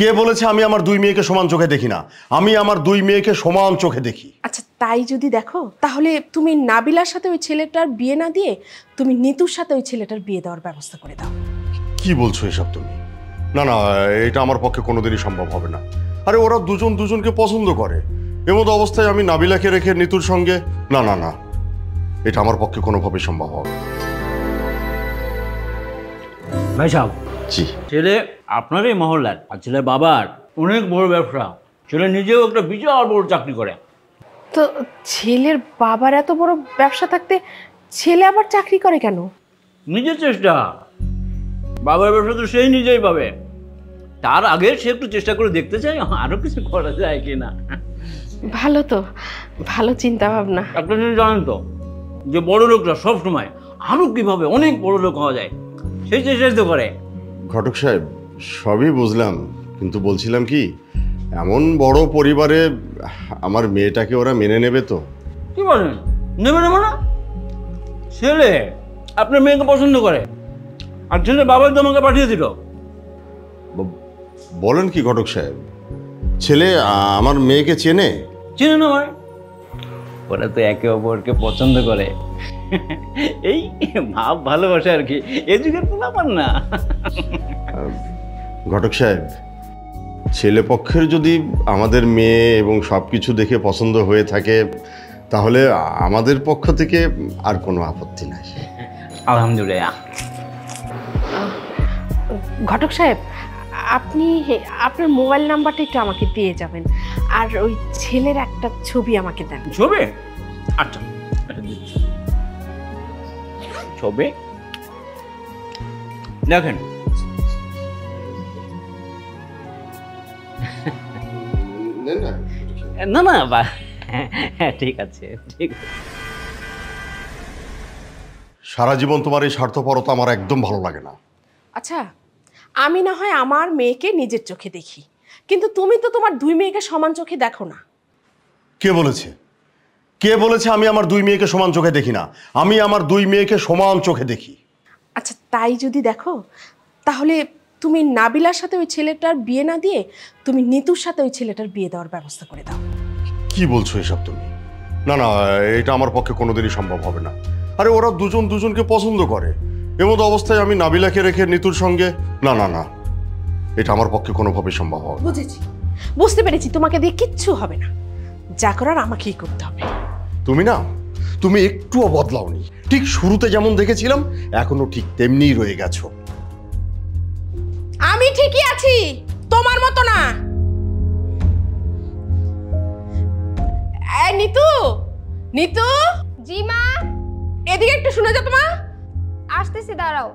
কে বলেছে আমি আমার দুই মেয়েকে সমান চোখে দেখি না? আমি আমার দুই মেয়েকে সমান চোখে দেখি। আচ্ছা তাই যদি দেখো তাহলে তুমি নাবিলার সাথে ওই ছেলেটার বিয়ে না দিয়ে তুমি নিতুর সাথে ওই ছেলেটার বিয়ে দেওয়ার ব্যবস্থা করে দাও। কি বলছো এসব তুমি? না না, এটা আমার পক্ষে কোনোদিনই সম্ভব হবে না। আরে ওরা দুজন দুজনকে পছন্দ করে, এমতো অবস্থায় আমি নাবিলাকে রেখে নিতুর সঙ্গে? না না না, এটা আমার পক্ষে কোনোভাবেই সম্ভব হবে না। ভাই সাহেব, জি। ছেলে আপনারই মহল্লার, আর ছেলের বাবার অনেক বড় ব্যবসা। ছেলে নিজেও একটা বিশাল বড় চাকরি করে। তো ছেলের বাবার এত বড় ব্যবসা থাকতে ছেলে আবার চাকরি করে কেন? নিজের চেষ্টা। বাবার ব্যবসা তো সেই নিজেই পাবে, তার আগে সে একটু চেষ্টা করে দেখতে চাই আরো কিছু করা যায় কিনা। ভালো তো, ভালো চিন্তা ভাবনা। একটা জিনিস জানেন তো, যে বড় লোকরা সবসময় আরো কিভাবে অনেক বড় লোক হওয়া যায় সেই চেষ্টাই তো করে। ঘটক সাহেব, সবই বুঝলাম, কিন্তু বলছিলাম কি, এমন বড় পরিবারে আমার মেয়েটাকে ওরা মেনে নেবে তো? কি বলেন? নেবে নেবে না? ছেলে আপনার মেয়েকে পছন্দ করে, আর ছেলে বাবার তোমাকে পাঠিয়ে দিল। বলেন কি ঘটক সাহেব? ছেলে আমার মেয়েকে চেনে? চেনে না ভাই, ওরা তো একে অপরকে পছন্দ করে। এই ভাব ভালোবাসে আর কি, এই যুগের পোলাপান না। ঘটক সাহেব, ছেলে পক্ষের যদি আমাদের মেয়ে এবং সব কিছু দেখে পছন্দ হয়ে থাকে তাহলে আমাদের পক্ষ থেকে আর কোনো আপত্তি নাই। আলহামদুলিল্লাহ। ঘটক সাহেব, আপনি আপনার মোবাইল নাম্বারটা একটু আমাকে দিয়ে যাবেন, আর ওই ছেলের একটা ছবি আমাকে দেন। ছবি? আচ্ছা, ছবি দেখেন। না না, হ্যাঁ ঠিক আছে, ঠিক আছে। সারা জীবন তোমার এই স্বার্থপরতা আমার একদম ভালো লাগে না। আচ্ছা, আমি না হয় আমার মেয়েকে নিজের চোখে দেখি, কিন্তু তুমি তো তোমার দুই মেয়েকে সমান চোখে দেখো না। কে বলেছে? কে বলেছে আমি আমার দুই মেয়েকে সমান চোখে দেখি না? আমি আমার দুই মেয়েকে সমান চোখে দেখি। আচ্ছা তাই যদি দেখো তাহলে তুমি নাবিলার সাথে ওই ছেলেটার বিয়ে না দিয়ে তুমি নিতুর সাথে ওই ছেলেটার বিয়ে দেওয়ার ব্যবস্থা করে দাও। কি বলছো এসব তুমি? না না, এটা আমার পক্ষে কোনোদিনই সম্ভব হবে না। আরে ওরা দুজন দুজনকে পছন্দ করে, এমতো অবস্থায় আমি নাবিলাকে রেখে নিতুর সঙ্গে? না না না, এটা আমার পক্ষে কোনোভাবেই সম্ভব হবে না। বুঝেছি, বুঝতে পেরেছি, তোমাকে দিয়ে কিচ্ছু হবে না, যা করার আমাকেই করতে হবে। তুমি না, তুমি একটুও বদলাওনি। ঠিক শুরুতে যেমন দেখেছিলাম এখনো ঠিক তেমনিই রয়ে গেছো। আমি ঠিকই আছি, তোমার মতো না। এই নিতু, নিতু। জি মা, এদিকে একটু শুনে যা। তোমার আসতেছি, দাঁড়াও।